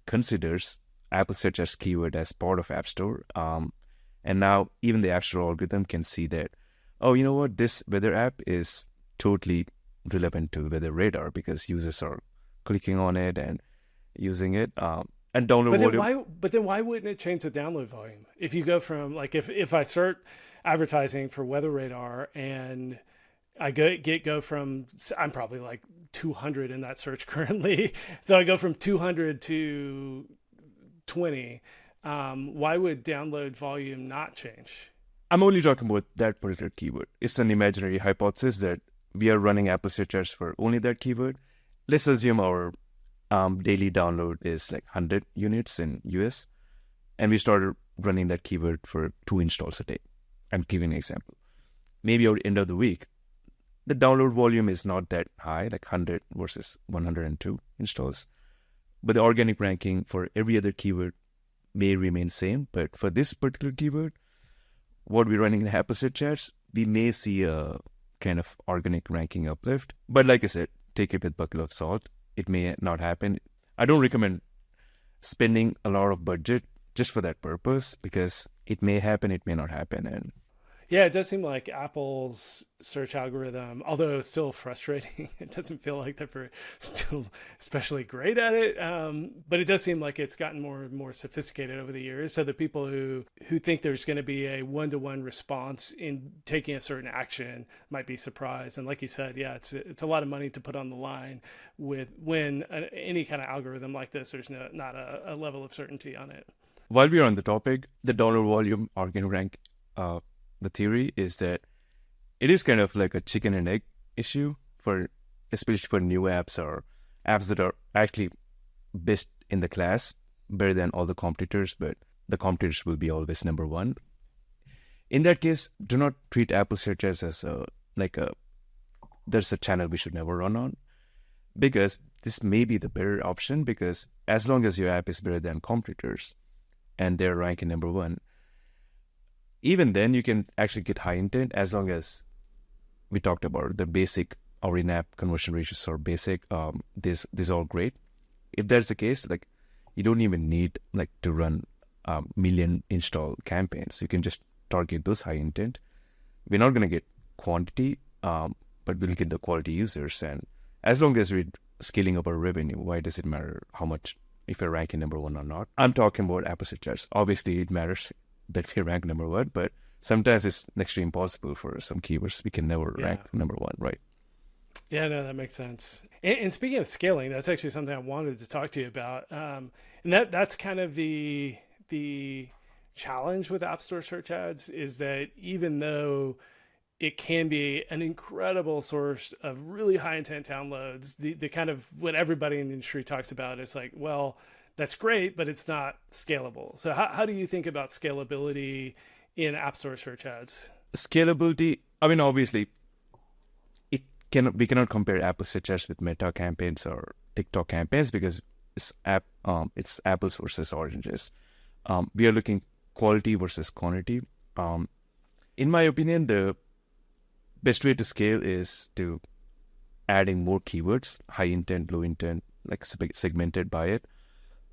considers Apple search as keyword as part of App Store. And now even the App Store algorithm can see that, oh, you know what, this weather app is totally relevant to weather radar because users are clicking on it and using it. And download volume. But then why wouldn't it change the download volume? If you go from, like, if I start advertising for weather radar and I go from, I'm probably like 200 in that search currently. So I go from 200 to 20. Why would download volume not change? I'm only talking about that particular keyword. It's an imaginary hypothesis that we are running Apple search ads for only that keyword. Let's assume our daily download is like 100 units in US, and we started running that keyword for 2 installs a day. I'm giving an example. Maybe at the end of the week, the download volume is not that high, like 100 versus 102 installs. But the organic ranking for every other keyword may remain same. But for this particular keyword, what we're running in Apple search ads, we may see a kind of organic ranking uplift. But like I said, take it with a bucket of salt. It may not happen. I don't recommend spending a lot of budget just for that purpose, because it may happen, it may not happen. And yeah, it does seem like Apple's search algorithm, although it's still frustrating, it doesn't feel like they're still especially great at it. But it does seem like it's gotten more and more sophisticated over the years. So the people who think there's going to be a one-to-one response in taking a certain action might be surprised. And like you said, yeah, it's a lot of money to put on the line when any kind of algorithm like this, there's not a level of certainty on it. While we're on the topic, the download volume organic rank, the theory is that it is kind of like a chicken and egg issue, for especially for new apps or apps that are actually best in the class, better than all the competitors, but the competitors will be always number one. In that case, do not treat Apple search as there's a channel we should never run on, because this may be the better option, because as long as your app is better than competitors and they're ranking number one, even then you can actually get high intent, as long as we talked about the basic or in-app conversion ratios are basic. These are all great. If that's the case, like, you don't even need like to run million install campaigns. You can just target those high intent. We're not going to get quantity, but we'll get the quality users. And as long as we're scaling up our revenue, why does it matter how much, if we're ranking number one or not? I'm talking about Apple search ads. Obviously, it matters that we rank number one, but sometimes it's next to impossible for some keywords. We can never rank number one, right? Yeah, no, that makes sense. And speaking of scaling, that's actually something I wanted to talk to you about. And that's kind of the challenge with App Store search ads, is that even though it can be an incredible source of really high intent downloads, the kind of what everybody in the industry talks about is like, well, that's great, but it's not scalable. So how do you think about scalability in App Store search ads? Scalability, I mean, obviously, we cannot compare Apple search ads with Meta campaigns or TikTok campaigns, because it's apples versus oranges. We are looking quality versus quantity. In my opinion, the best way to scale is to adding more keywords, high intent, low intent, like segmented by it.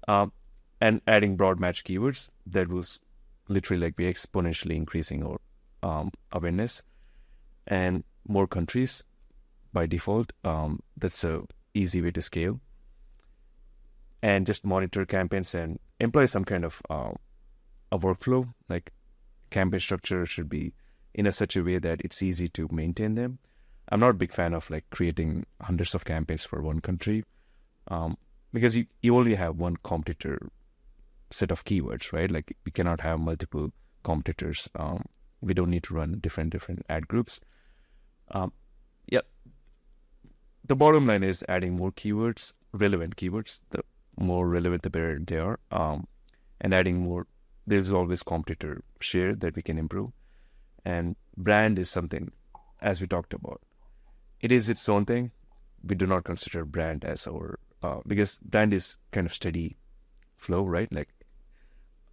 And adding broad match keywords that will literally like be exponentially increasing our awareness, and more countries by default. That's a easy way to scale. And just monitor campaigns and employ some kind of a workflow. Like, campaign structure should be in such a way that it's easy to maintain them. I'm not a big fan of like creating hundreds of campaigns for one country. Because you only have one competitor set of keywords, right? Like, we cannot have multiple competitors We don't need to run different ad groups. Yeah, the bottom line is adding more keywords, relevant keywords. The more relevant, the better they are. And adding more, there's always competitor share that we can improve. And brand is something, as we talked about, it is its own thing. We do not consider brand as our, because brand is kind of steady flow, right? Like,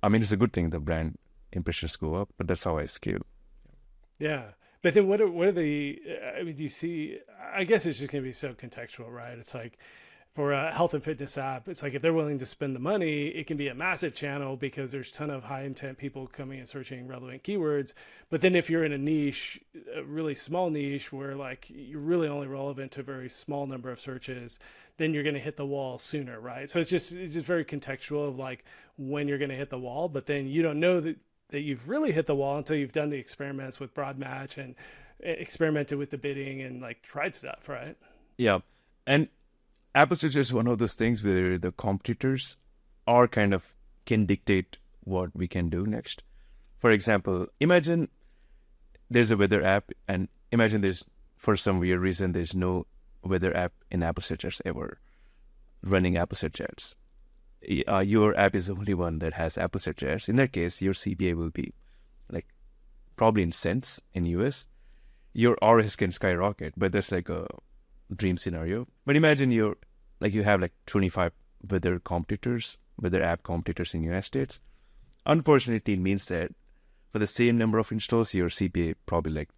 I mean, it's a good thing the brand impressions go up, but that's how I scale. Yeah. But then what are the, I mean, do you see, I guess it's just going to be so contextual, right? It's like for a health and fitness app, it's like if they're willing to spend the money, it can be a massive channel because there's a ton of high intent people coming and searching relevant keywords. But then if you're in a niche, a really small niche where like you're really only relevant to a very small number of searches, then you're going to hit the wall sooner, right? So it's just very contextual of like when you're going to hit the wall, but then you don't know that you've really hit the wall until you've done the experiments with broad match and experimented with the bidding and like tried stuff, right? Yeah. And Apple Search is one of those things where the competitors are kind of can dictate what we can do next. For example, imagine there's a weather app and imagine there's, for some weird reason, there's no weather app in Apple Search ads ever running Apple Search ads. Your app is the only one that has Apple Search ads. In that case, your CPA will be like probably in cents in US. Your ROAS can skyrocket, but that's like a dream scenario. But imagine you have like 25 weather app competitors in the United States. Unfortunately, it means that for the same number of installs, your CPA probably like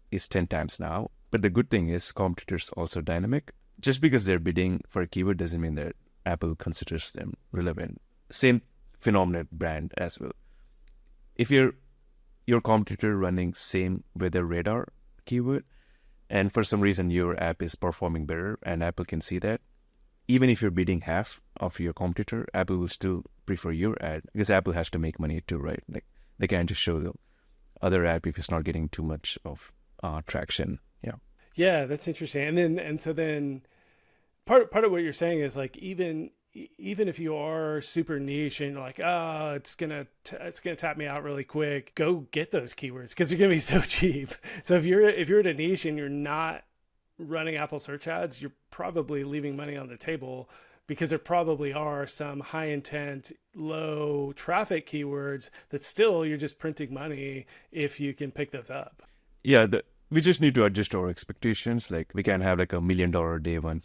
is 10 times now. But the good thing is competitors also dynamic. Just because they're bidding for a keyword doesn't mean that Apple considers them relevant. Same phenomenon brand as well. If your competitor running same weather radar keyword, and for some reason your app is performing better and Apple can see that, even if you're bidding half of your competitor, Apple will still prefer your ad because Apple has to make money too, right? Like they can't just show the other app if it's not getting too much of traction. Yeah. Yeah, that's interesting. And so then part of what you're saying is like even if you are super niche and like, oh, it's gonna tap me out really quick, go get those keywords because they're gonna be so cheap. So if you're at a niche and you're not running Apple search ads, you're probably leaving money on the table because there probably are some high intent, low traffic keywords that still you're just printing money if you can pick those up. Yeah, we just need to adjust our expectations. Like we can have like $1 million a day one,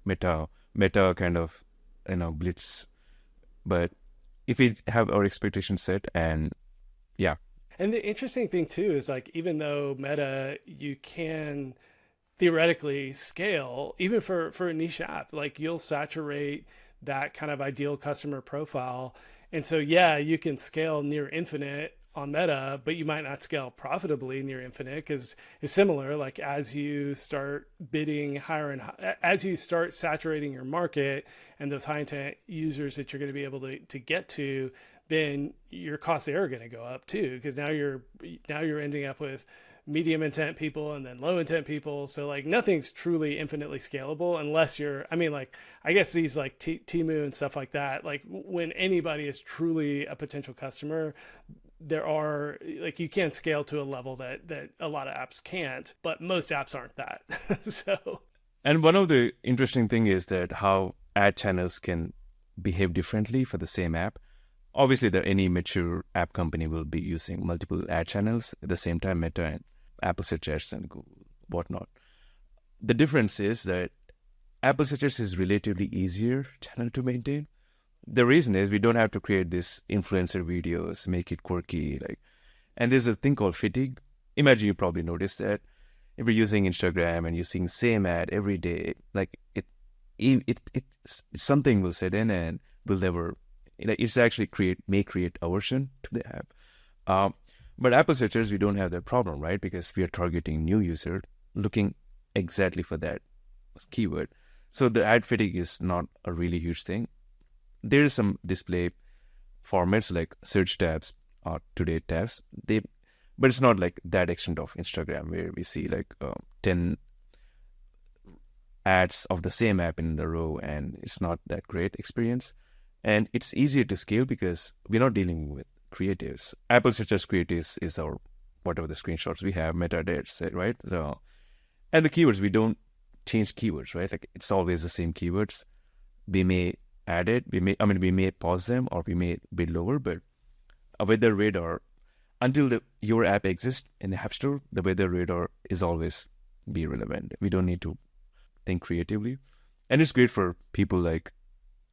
meta kind of, blitz. But if we have our expectations set and yeah. And the interesting thing too is like, even though Meta, you can theoretically scale, even for a niche app, like you'll saturate that kind of ideal customer profile. And so, yeah, you can scale near infinite on Meta, but you might not scale profitably near infinite because it's similar. Like as you start bidding higher and as you start saturating your market and those high intent users that you're going to be able to get to, then your costs are going to go up too, because now you're ending up with medium intent people and then low intent people. So like nothing's truly infinitely scalable unless I guess these like Temu and stuff like that, like when anybody is truly a potential customer, there are like, you can scale to a level that a lot of apps can't, but most apps aren't that. So, and one of the interesting thing is that how ad channels can behave differently for the same app. Obviously, any mature app company will be using multiple ad channels at the same time, Meta and Apple Search Ads and Google, whatnot. The difference is that Apple Search Ads is relatively easier channel to maintain. The reason is we don't have to create this influencer videos, make it quirky, and there's a thing called fatigue. Imagine you probably noticed that if you're using Instagram and you're seeing same ad every day, like something will set in and will never. It's actually create aversion to the app. But Apple searchers, we don't have that problem, right? Because we are targeting new user looking exactly for that keyword. So the ad fatigue is not a really huge thing. There is some display formats like search tabs or today tabs. But it's not like that extent of Instagram where we see 10 ads of the same app in a row and it's not that great experience. And it's easier to scale because we're not dealing with creatives. Apple Search Ads creatives is our whatever the screenshots we have, metadata, right? So, and the keywords, we don't change keywords, right? Like it's always the same keywords. We may add it, we may pause them, or we may bid lower, but a weather radar, until your app exists in the App Store, the weather radar is always be relevant. We don't need to think creatively. And it's great for people like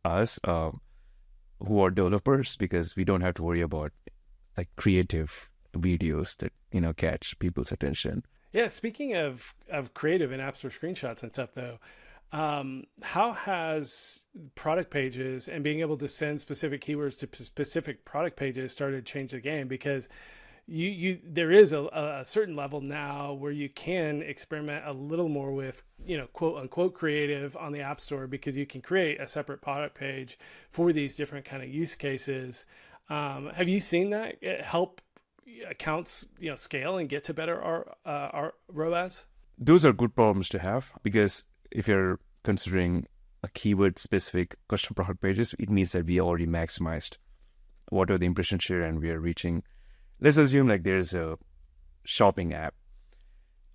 us who are developers, because we don't have to worry about like creative videos that, catch people's attention. Yeah, speaking of creative and App Store screenshots and stuff, though, how has product pages and being able to send specific keywords to specific product pages started to change the game? Because there is a certain level now where you can experiment a little more with, quote unquote creative on the App Store, because you can create a separate product page for these different kind of use cases. Have you seen that help accounts, scale and get to better ROAS? Those are good problems to have, because if you're considering a keyword specific custom product pages, it means that we already maximized what are the impression share, and we are reaching. Let's assume like there's a shopping app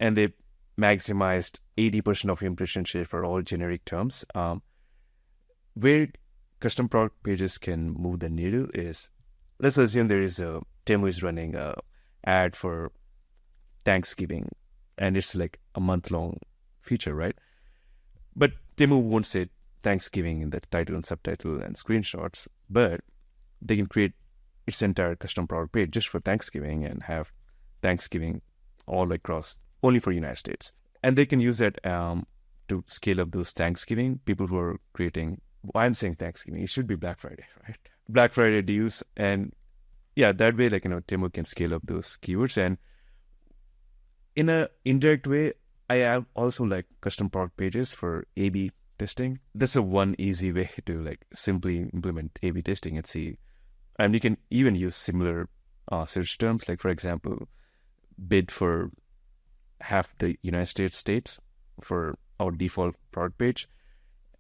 and they maximized 80% of impression share for all generic terms. Where custom product pages can move the needle is, let's assume there is Temu is running a ad for Thanksgiving, and it's like a month-long feature, right? But Temu won't say Thanksgiving in the title and subtitle and screenshots, but they can create its entire custom product page just for Thanksgiving and have Thanksgiving all across, only for United States. And they can use that to scale up those Thanksgiving, people who are creating, I'm saying Thanksgiving, it should be Black Friday, right? Black Friday deals. And yeah, that way, like, Temu can scale up those keywords. And in an indirect way, I also like custom product pages for A/B testing. That's one easy way to like simply implement A/B testing and see. And you can even use similar search terms, like for example, bid for half the United States for our default product page,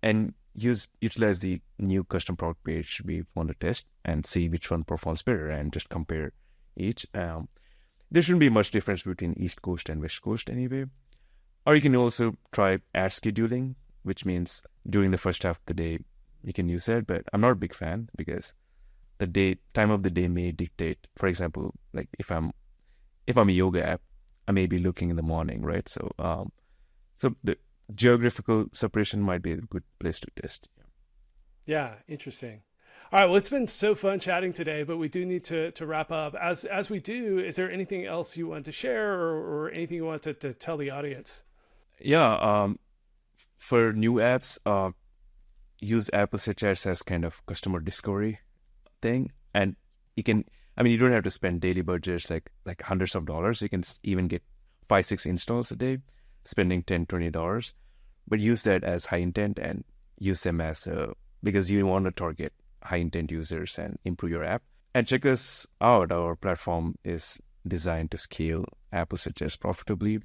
and utilize the new custom product page we want to test and see which one performs better, and just compare each. There shouldn't be much difference between East Coast and West Coast anyway. Or you can also try ad scheduling, which means during the first half of the day you can use that. But I'm not a big fan, because the time of the day may dictate. For example, like if I'm a yoga app, I may be looking in the morning, right? So so the geographical separation might be a good place to test. Yeah, interesting. All right, well, it's been so fun chatting today, but we do need to wrap up. As we do, is there anything else you want to share, or anything you want to tell the audience? Yeah, for new apps, use Apple Search Ads as kind of customer discovery thing, and you can, you don't have to spend daily budgets like hundreds of dollars. You can even get 5-6 installs a day, spending $10-$20, but use that as high intent, and use them as because you want to target high intent users and improve your app. And check us out. Our platform is designed to scale Apple Search Ads profitably.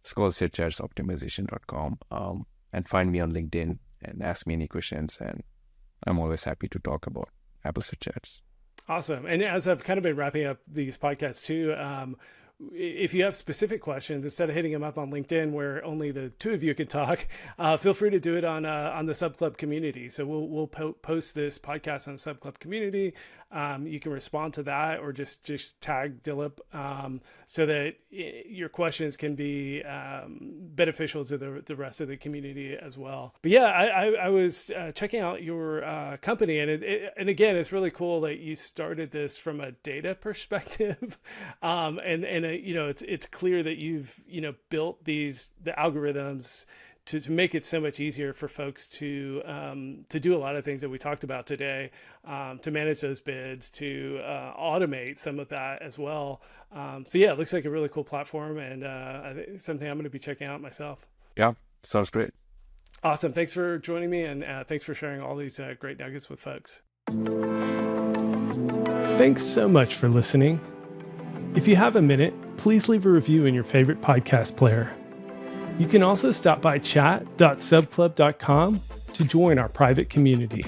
It's called searchadsoptimization.com. And find me on LinkedIn and ask me any questions, and I'm always happy to talk about Apple Search Ads. Awesome. And as I've kind of been wrapping up these podcasts too, if you have specific questions, instead of hitting them up on LinkedIn where only the two of you can talk, feel free to do it on the Sub Club community. So we'll post this podcast on the Sub Club community. You can respond to that, or just tag Dilip, so that your questions can be beneficial to the rest of the community as well. But yeah, I was checking out your company, and again, it's really cool that you started this from a data perspective, and it's clear that you've built the algorithms to make it so much easier for folks to do a lot of things that we talked about today, to manage those bids, to automate some of that as well. So yeah, it looks like a really cool platform, and I think it's something I'm going to be checking out myself. Yeah, sounds great. Awesome. Thanks for joining me, and thanks for sharing all these great nuggets with folks. Thanks so much for listening. If you have a minute, please leave a review in your favorite podcast player. You can also stop by chat.subclub.com to join our private community.